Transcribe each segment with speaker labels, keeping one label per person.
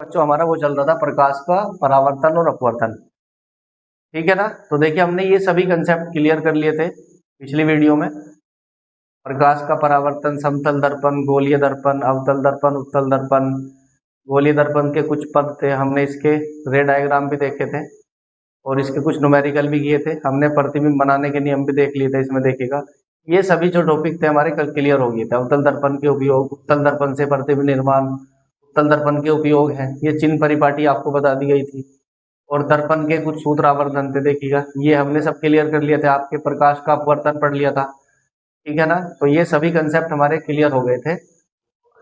Speaker 1: जो हमारा वो चल रहा था प्रकाश का परावर्तन और अपवर्तन, ठीक है ना। तो देखिए हमने ये सभी कंसेप्ट क्लियर कर लिए थे पिछली वीडियो में। प्रकाश का परावर्तन, समतल दर्पण, गोलीय दर्पण, अवतल दर्पण, उत्तल दर्पण। गोलीय दर्पण के कुछ पद थे, हमने इसके रे डायग्राम भी देखे थे और इसके कुछ न्यूमेरिकल भी किए थे। हमने प्रतिबिंब बनाने के नियम भी देख लिए थे, इसमें देखिएगा ये सभी जो टॉपिक थे हमारे कल क्लियर हो गए थे। अवतल दर्पण के उपयोग, उत्तल दर्पण से प्रतिबिंब निर्माण, उत्तल दर्पण के उपयोग है, ये चिन्ह परिपाटी आपको बता दी गई थी। और दर्पण के कुछ सूत्र आवर्धन थे, देखिएगा ये हमने सब क्लियर कर लिया था। आपके प्रकाश का अपवर्तन पढ़ लिया था, ठीक है ना। तो ये सभी कंसेप्ट हमारे क्लियर हो गए थे।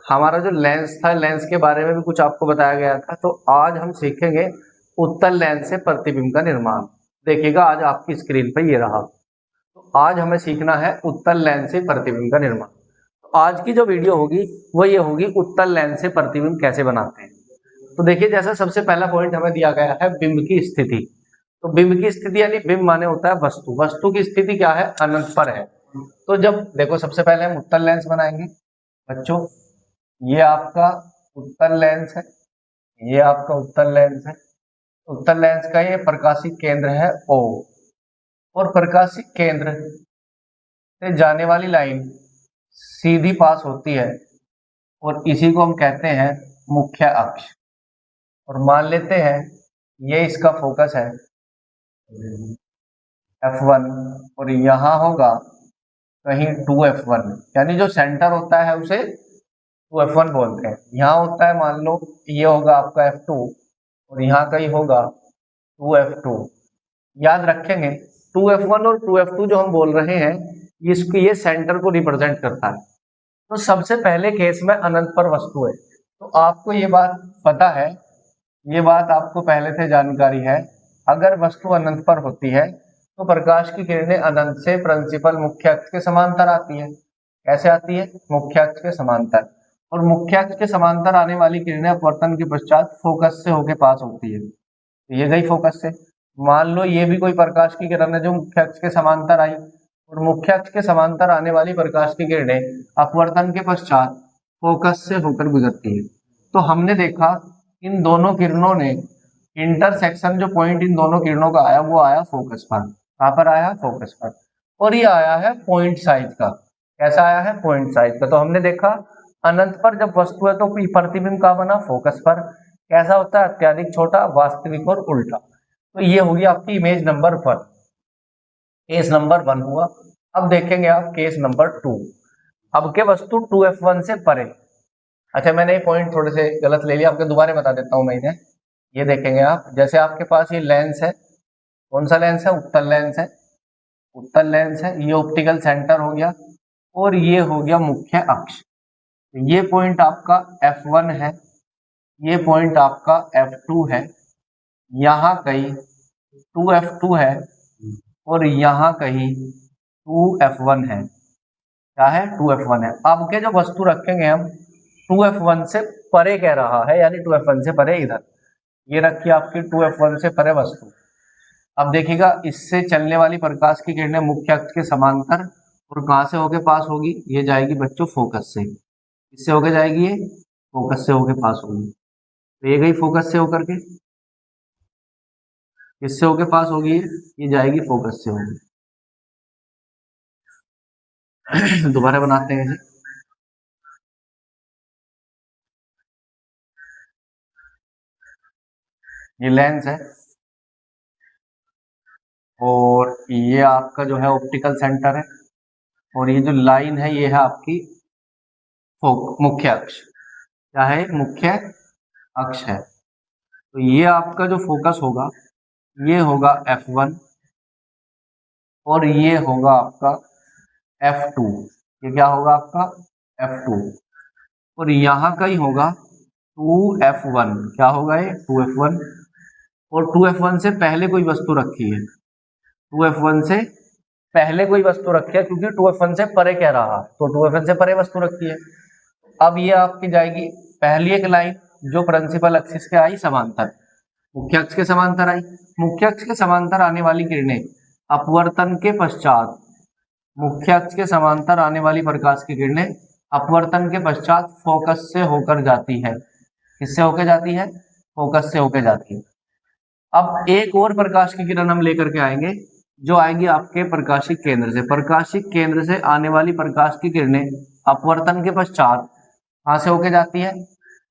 Speaker 1: हमारा जो लेंस था, लेंस के बारे में भी कुछ आपको बताया गया था। तो आज हम सीखेंगे उत्तल लेंस से प्रतिबिंब का निर्माण। देखिएगा आज आपकी स्क्रीन पर ये रहा। तो आज हमें सीखना है उत्तल लेंस से प्रतिबिंब का निर्माण। तो आज की जो वीडियो होगी वो ये होगी उत्तल लेंस से प्रतिबिंब कैसे बनाते हैं। तो देखिए जैसा सबसे पहला पॉइंट हमें दिया गया है बिंब की स्थिति। तो बिंब की स्थिति यानी बिंब माने होता है वस्तु, वस्तु की स्थिति क्या है, अनंत पर है। तो जब देखो सबसे पहले हम उत्तल लेंस बनाएंगे बच्चों। ये आपका उत्तल लेंस है, ये आपका उत्तल लेंस है। उत्तल लेंस का ये प्रकाशिक केंद्र है O, और प्रकाशिक केंद्र से जाने वाली लाइन सीधी पास होती है और इसी को हम कहते हैं मुख्य अक्ष। और मान लेते हैं ये इसका फोकस है F1 और यहाँ होगा कहीं 2F1, यानी जो सेंटर होता है उसे 2F1 बोलते हैं। यहाँ होता है मान लो ये होगा आपका F2 और यहाँ कहीं होगा 2F2। याद रखेंगे 2F1 और 2F2 जो हम बोल रहे हैं इसको ये सेंटर को रिप्रेजेंट करता है। तो सबसे पहले केस में अनंत पर वस्तु है। तो आपको ये बात पता है, ये बात आपको पहले से जानकारी है। अगर वस्तु अनंत पर होती है तो प्रकाश की किरणें अनंत से प्रिंसिपल मुख्य अक्ष के समांतर आती है। कैसे आती है, मुख्य अक्ष के समांतर। और मुख्य अक्ष के समांतर आने वाली किरणें अपवर्तन के पश्चात फोकस से होके पास होती है। तो ये गई फोकस से। मान लो ये भी कोई प्रकाश की किरण है जो मुख्य अक्ष के समांतर आई, और मुख्य अक्ष के समांतर आने वाली प्रकाश की किरणें अपवर्तन के पश्चात फोकस से होकर गुजरती है। तो हमने देखा इन दोनों किरणों ने इंटरसेक्शन, जो पॉइंट इन दोनों किरणों का आया वो आया फोकस पर। कहां पर आया, फोकस पर। और ये आया है पॉइंट साइज का। कैसा आया है, पॉइंट साइज का। तो हमने देखा अनंत पर जब वस्तु है तो प्रतिबिंब का बना फोकस पर। कैसा होता है, अत्यधिक छोटा, वास्तविक और उल्टा। तो ये होगी आपकी इमेज नंबर 1, केस नंबर 1 हुआ। अब देखेंगे आप केस नंबर 2। अब के वस्तु 2F1 से परे। अच्छा मैंने ये पॉइंट थोड़े से गलत ले लिया, आपको दोबारा बता देता हूं मैं इन्हें। ये देखेंगे आप, जैसे आपके पास ये लेंस है, कौन सा लेंस है, उत्तल लेंस है। उत्तल लेंस है, ये ऑप्टिकल सेंटर हो गया और ये हो गया मुख्य अक्ष। ये पॉइंट आपका F1 है, ये पॉइंट आपका F2 है, यहाँ कहीं 2F2 है और यहाँ कहीं 2F1 है। क्या है, 2F1 है। अब के जो वस्तु रखेंगे हम 2F1 से परे कह रहा है, यानी 2F1 से परे इधर ये रखिए आपकी 2F1 से परे वस्तु। अब देखिएगा इससे चलने वाली प्रकाश की किरणें मुख्य अक्ष के समांतर और कहां से होके पास होगी, ये जाएगी बच्चों फोकस से। इससे होके जाएगी, ये फोकस से होके पास होगी। तो ये गई फोकस से होकर के, इससे होके पास होगी, ये जाएगी फोकस से होगी। दोबारा बनाते हैं इसे। ये लेंस है और ये आपका जो है ऑप्टिकल सेंटर है, और ये जो लाइन है ये है आपकी मुख्य अक्ष। क्या है, मुख्य अक्ष है। तो ये आपका जो फोकस होगा ये होगा F1 और ये होगा आपका F2। ये क्या होगा आपका F2 और यहाँ का ही होगा 2F1। क्या होगा ये 2F1, और 2F1 से पहले कोई वस्तु रखी है, 2F1 से पहले कोई वस्तु रखी है क्योंकि 2F1 से परे कह रहा है, तो 2F1 से परे वस्तु रखी है। अब ये आपकी जाएगी पहली एक लाइन जो प्रिंसिपल एक्सिस के आई समांतर, मुख्य अक्ष के समांतर आई। मुख्य अक्ष के समांतर आने वाली किरणें अपवर्तन के पश्चात, मुख्य अक्ष के समांतर आने वाली प्रकाश की किरणें अपवर्तन के पश्चात फोकस से होकर जाती है। किससे होकर जाती है, फोकस से होके जाती है। अब एक और प्रकाश की किरण हम लेकर के आएंगे, जो आएगी आपके प्रकाशिक केंद्र से। प्रकाशिक केंद्र से आने वाली प्रकाश की किरणें अपवर्तन के पश्चात कहाँ से होके जाती है?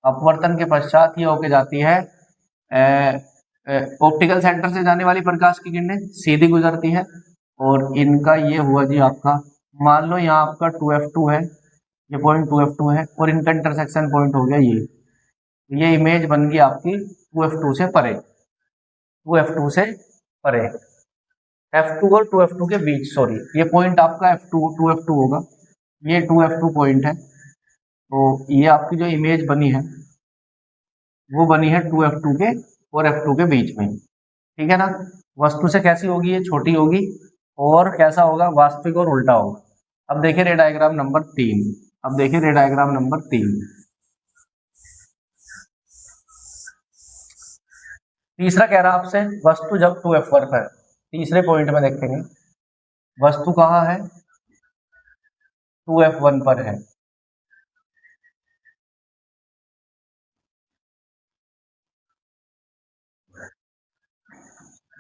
Speaker 1: अपवर्तन के पश्चात ये होके जाती है ऑप्टिकल सेंटर से जाने वाली प्रकाश की किरणें सीधी गुजरती है, और इनका ये हुआ जी आपका, मान लो यहाँ आपका 2f2 है, ये पॉइंट 2f2 है, और इनका इंटरसेक्शन पॉइंट हो गया ये इमेज बन गई आपकी 2f2 से परे, 2f2 से परे, f2 और 2f2 के बीच, सॉरी ये पॉइंट आपका f2 2f2 होगा, ये 2f2 पॉइंट है। तो ये आपकी जो इमेज बनी है वो बनी है 2f2 के और f2 के बीच में, ठीक है ना। वस्तु से कैसी होगी? ये छोटी होगी, और कैसा होगा? वास्तविक और उल्टा होगा। अब देखिए रे डायग्राम नंबर 3, अब देखिए रे डायग्राम नंबर 3। तीसरा कह रहा आपसे वस्तु जब 2f1 पर, तीसरे पॉइंट में देखेंगे वस्तु कहाँ है? 2f1 पर है।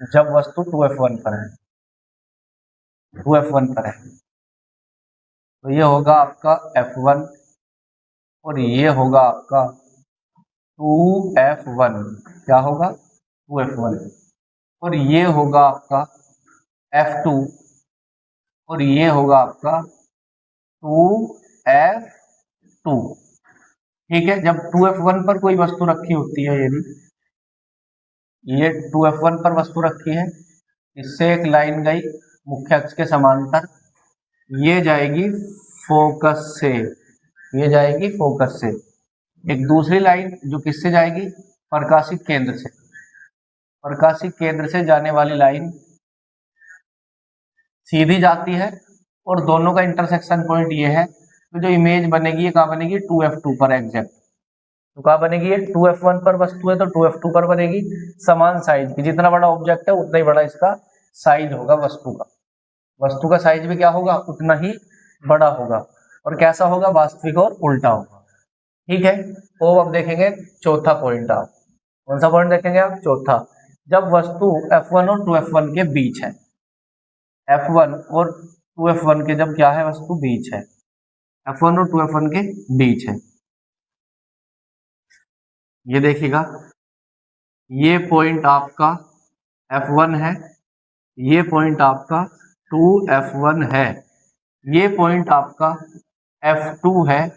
Speaker 1: जब वस्तु 2f1 पर है, 2f1 पर है, तो ये होगा आपका f1 और ये होगा आपका 2f1, क्या होगा? 2f1, और ये होगा आपका f2 और ये होगा आपका 2f2, ठीक है। जब 2f1 पर कोई वस्तु रखी होती है, यदि ये 2f1 पर वस्तु रखी है, इससे एक लाइन गई मुख्य अक्ष के समांतर, ये जाएगी फोकस से, ये जाएगी फोकस से। एक दूसरी लाइन जो किससे जाएगी? प्रकाशिक केंद्र से, प्रकाशिक केंद्र से जाने वाली लाइन सीधी जाती है, और दोनों का इंटरसेक्शन पॉइंट ये है, तो जो इमेज बनेगी ये कहाँ बनेगी? 2f2 पर एग्जैक्ट। तो कहाँ बनेगी? ये 2f1 पर वस्तु है तो 2f2 पर बनेगी। समान साइज की, जितना बड़ा ऑब्जेक्ट है उतना ही बड़ा इसका साइज होगा वस्तु का, वस्तु का साइज भी क्या होगा? उतना ही बड़ा होगा। और कैसा होगा? वास्तविक और उल्टा होगा, ठीक है। तो अब देखेंगे चौथा पॉइंट, आप कौन सा पॉइंट देखेंगे? आप चौथा, जब वस्तु f1 और 2f1 के बीच है, f1 और 2f1 के जब क्या है? वस्तु बीच है, f1 और 2f1 के बीच है। ये देखिएगा, ये पॉइंट आपका f1 है, ये पॉइंट आपका 2f1 है, ये पॉइंट आपका f2 है,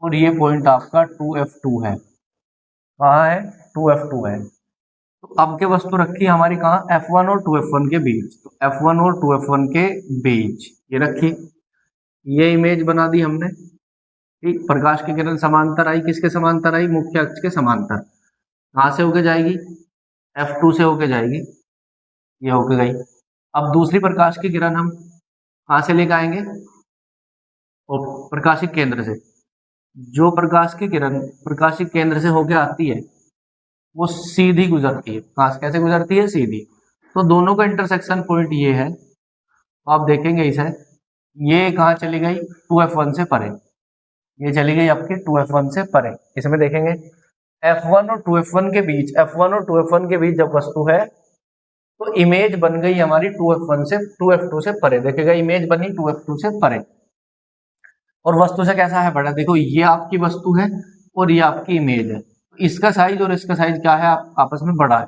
Speaker 1: और ये पॉइंट आपका 2f2 है। कहाँ है? 2f2 है। तो अब के वस्तु रखी हमारी कहाँ? f1 और 2f1 के बीच, तो f1 और 2f1 के बीच ये रखी, ये इमेज बना दी हमने, ठीक। प्रकाश की किरण समांतर आई, किसके समांतर आई? मुख्य अक्ष के समांतर। कहाँ से होके जाएगी? f2 से होके जाएगी, ये होके गई। अब दूसरी प्रकाश की किरण हम कहाँ से लेकर आएंगे? और प्रकाशिक केंद्र से। जो प्रकाश की किरण प्रकाशिक केंद्र से होके आती है वो सीधी गुजरती है। कहाँ से कैसे गुजरती है? सीधी। तो दोनों का इंटरसेक्शन पॉइंट ये है, तो आप देखेंगे इसे, ये कहाँ चली गई? 2f1 से परे, ये चली गई आपके 2f1 से परे। इसमें देखेंगे f1 और 2f1 के बीच, f1 और 2f1 के बीच जब वस्तु है तो इमेज बन गई हमारी 2f1 से 2f2 से परे। देखिएगा इमेज बनी 2f2 से परे, और वस्तु से कैसा है? बड़ा। देखो ये आपकी वस्तु है और ये आपकी इमेज है, इसका साइज और इसका साइज क्या है? आपस में बड़ा है।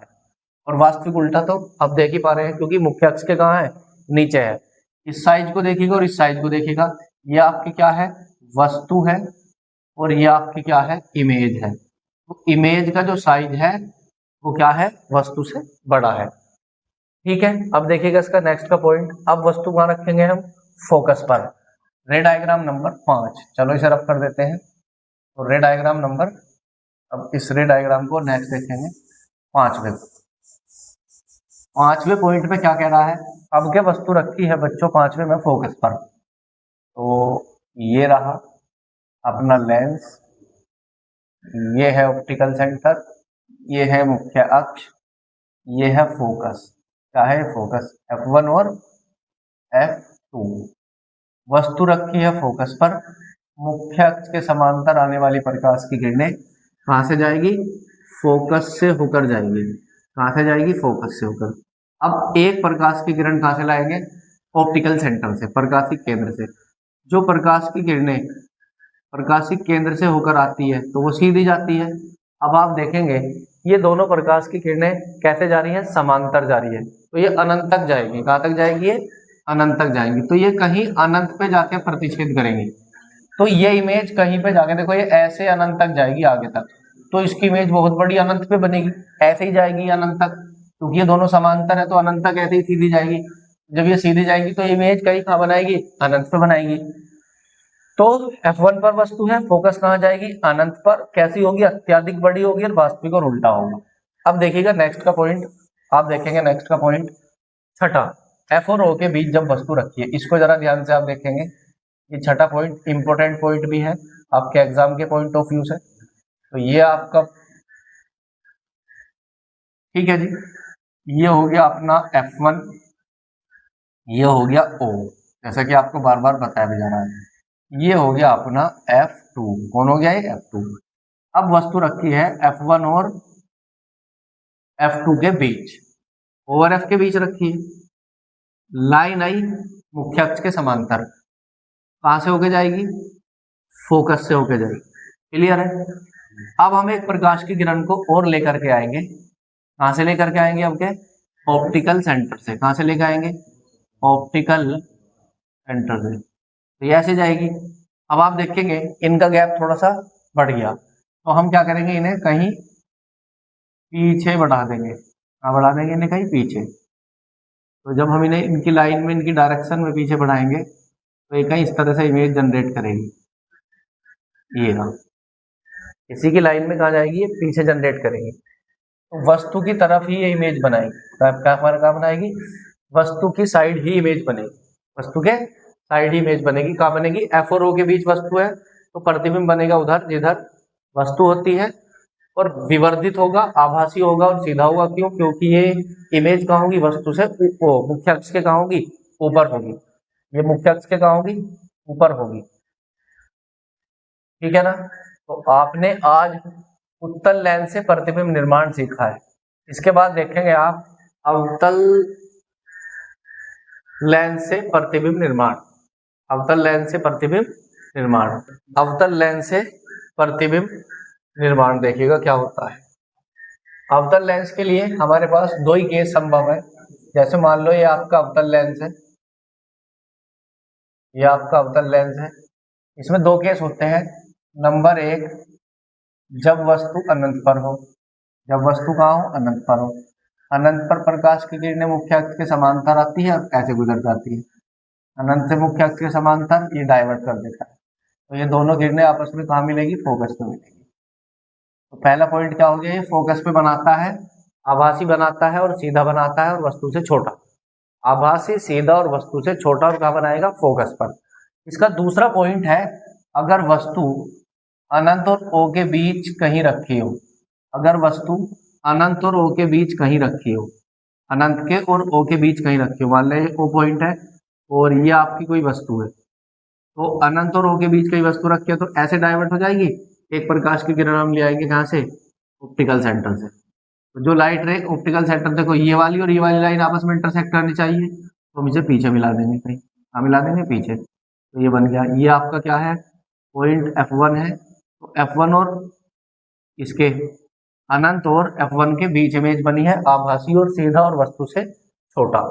Speaker 1: और वास्तविक उल्टा तो आप देख ही पा रहे हैं, क्योंकि मुख्य अक्ष के कहाँ है? नीचे है। इस साइज को देखिएगा और इस साइज को देखिएगा, ये आपकी क्या है? वस्तु है, और ये आपकी क्या है? इमेज है। तो इमेज का जो साइज है वो क्या है? वस्तु से बड़ा है, ठीक है। अब देखिएगा इसका नेक्स्ट का पॉइंट, अब वस्तु कहाँ रखेंगे हम? फोकस पर। रे डायग्राम नंबर 5, चलो इसे रफ कर देते हैं। तो रे डायग्राम नंबर, अब इस रे डायग्राम को नेक्स्ट देखेंगे पांचवें पॉइंट पे क्या कह रहा है? अब क्या वस्तु रखी है बच्चों पांचवें में फोकस पर, तो ये रहा अपना लेंस, ये है ऑप्टिकल सेंटर, ये है मुख्य अक्ष, ये है फोकस। क्या है? फोकस f1 और f2। वस्तु रखी है फोकस पर, मुख्य अक्ष के समांतर आने वाली प्रकाश की किरणें कहाँ से जाएगी? फोकस से होकर जाएगी। कहाँ से जाएगी? फोकस से होकर। अब एक प्रकाश की किरण कहाँ से लाएंगे? ऑप्टिकल सेंटर से, प्रकाशिक केंद्र से। जो प्रकाश की किरणें प्रकाशिक केंद्र से होकर आती है तो वो सीधी जाती है। अब आप देखेंगे ये दोनों प्रकाश की किरणें कैसे जा रही हैं? समांतर जा रही है, तो ये अनंत तक जाएगी। कहाँ तक जाएगी? ये अनंत तक जाएंगी, तो ये कहीं अनंत पे जाके प्रतिच्छेद करेंगी। तो ये इमेज कहीं पे जाके देखो, ये ऐसे अनंत तक जाएगी आगे तक, तो इसकी इमेज बहुत बड़ी अनंत पे बनेगी। ऐसे ही जाएगी अनंत तक, क्योंकि ये दोनों समांतर है तो अनंत तक ऐसे ही सीधी जाएगी। जब ये सीधी जाएगी तो इमेज कहीं कहाँ बनाएगी? अनंत पे बनाएगी। तो F1 पर वस्तु है, फोकस कहाँ जाएगी? अनंत पर। कैसी होगी? अत्यधिक बड़ी होगी और वास्तविक और उल्टा होगा। अब देखिएगा नेक्स्ट का पॉइंट, आप देखेंगे नेक्स्ट का पॉइंट छठा, F और O के बीच जब वस्तु रखी है, इसको जरा ध्यान से आप देखेंगे। ये छठा पॉइंट इंपॉर्टेंट पॉइंट भी है आपके एग्जाम के पॉइंट ऑफ व्यू से। तो ये आपका ठीक है जी, ये हो गया अपना F1, ये हो गया O, जैसा कि आपको बार बार बताया भी जा रहा है। ये हो गया अपना F2। कौन हो गया? ये F2। अब वस्तु रखी है F1 और F2 के बीच, ओवर F के बीच रखी है। लाइन आई मुख्य अक्ष के समांतर, कहां से होके जाएगी? फोकस से होके जाएगी। क्लियर है? अब हम एक प्रकाश की किरण को और लेकर के आएंगे। कहां से लेकर के आएंगे? आपके ऑप्टिकल सेंटर से। कहां से लेकर आएंगे? ऑप्टिकल सेंटर से। तो ये ऐसे जाएगी। अब आप देखेंगे इनका गैप थोड़ा सा बढ़ गया, तो हम क्या करेंगे? इन्हें कहीं पीछे बढ़ा देंगे। कहाँ बढ़ा देंगे? इन्हें कहीं पीछे। तो जब हम इन्हें इनकी लाइन में, इनकी डायरेक्शन में पीछे बढ़ाएंगे तो ये कहीं इस तरह से इमेज जनरेट करेगी। ये हाँ, इसी की लाइन में कहाँ जाएगी? ये पीछे जनरेट करेगी, तो वस्तु की तरफ ही ये इमेज बनाएगी। क्या बनाएगी? वस्तु की साइड ही इमेज बनेगी। वस्तु के साइड ही इमेज बनेगी। कहाँ बनेगी? F और O के बीच वस्तु है तो प्रतिबिंब बनेगा उधर जिधर वस्तु होती है, और विवर्धित होगा, आभासी होगा और सीधा होगा। क्यों? क्योंकि ये इमेज कहाँ होगी? वस्तु से मुख्य अक्ष के कहाँ होगी? ऊपर होगी। ये मुख्य अक्ष के कहाँ होगी? ऊपर होगी। ठीक है ना? तो आपने आज उत्तल लेंस से प्रतिबिंब निर्माण सीखा है। इसके बाद देखेंगे आप अवतल लेंस से प्रतिबिंब निर्माण। अवतल लेंस से प्रतिबिंब निर्माण, अवतल लेंस से प्रतिबिंब निर्माण देखिएगा क्या होता है। अवतल लेंस के लिए हमारे पास दो ही केस संभव है। जैसे मान लो ये आपका अवतल लेंस है, ये आपका अवतल लेंस है। इसमें दो केस होते हैं। नंबर एक, जब वस्तु अनंत पर हो। जब वस्तु कहाँ हो? अनंत पर हो। अनंत पर प्रकाश की किरणें मुख्य अक्ष के समांतर आती है और ऐसे गुजर जाती है। अनंत से मुख्य अक्ष के समांतर ये डाइवर्ट कर देता है, तो ये दोनों किरणें आपस में कहाँ मिलेगी? फोकस पे मिलेगी। तो पहला पॉइंट क्या हो गया? ये फोकस पे बनाता है, आभासी बनाता है और सीधा बनाता है और वस्तु से छोटा। आभासी, सीधा और वस्तु से छोटा, और कहाँ बनाएगा? फोकस पर। इसका दूसरा पॉइंट है, अगर वस्तु अनंत और O के बीच कहीं रखी हो। अगर वस्तु अनंत और O के बीच कहीं रखी हो, अनंत के और O के बीच कहीं रखी हो, मान लें O पॉइंट है और ये आपकी कोई वस्तु है, तो अनंत और O के बीच कोई वस्तु रखी है तो ऐसे डाइवर्ट हो जाएगी। एक प्रकाश की किरण हम ले आएंगे कहाँ से? ऑप्टिकल सेंटर से। तो जो लाइट रे ऑप्टिकल सेंटर, देखो ये वाली और ये वाली लाइन आपस में इंटरसेक्ट करनी चाहिए, तो हम इसे पीछे मिला देंगे, कहीं कहाँ मिला देंगे? पीछे। तो ये बन गया, ये आपका क्या है? पॉइंट F1 है। तो F1 और इसके अनंत और F1 के बीच इमेज बनी है, आभासी और सीधा और वस्तु से छोटा।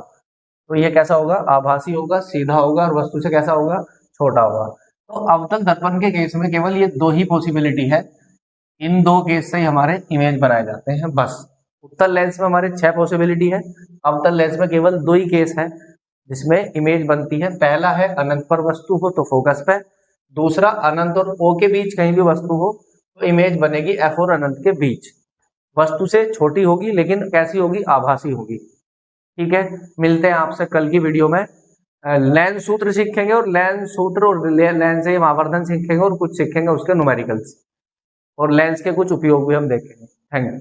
Speaker 1: तो ये कैसा होगा? आभासी होगा, सीधा होगा और वस्तु से कैसा होगा? छोटा होगा। तो अवतल दर्पण के केस में केवल ये दो ही पॉसिबिलिटी है। इन दो केस से ही हमारे इमेज बनाए जाते हैं बस। उत्तल लेंस में हमारे 6 पॉसिबिलिटी है, अवतल लेंस में केवल दो ही केस है जिसमें इमेज बनती है। पहला है अनंत पर वस्तु हो तो फोकस पे, दूसरा अनंत और O के बीच कहीं भी वस्तु हो तो इमेज बनेगी F और अनंत के बीच। वस्तु से छोटी होगी लेकिन कैसी होगी? आभासी होगी। ठीक है, मिलते हैं आपसे कल की वीडियो में। लेंस सूत्र सीखेंगे और लेंस सूत्र और लेंस से आवर्धन सीखेंगे और कुछ सीखेंगे उसके न्यूमेरिकल्स, और लेंस के कुछ उपयोग भी हम देखेंगे। Thank you.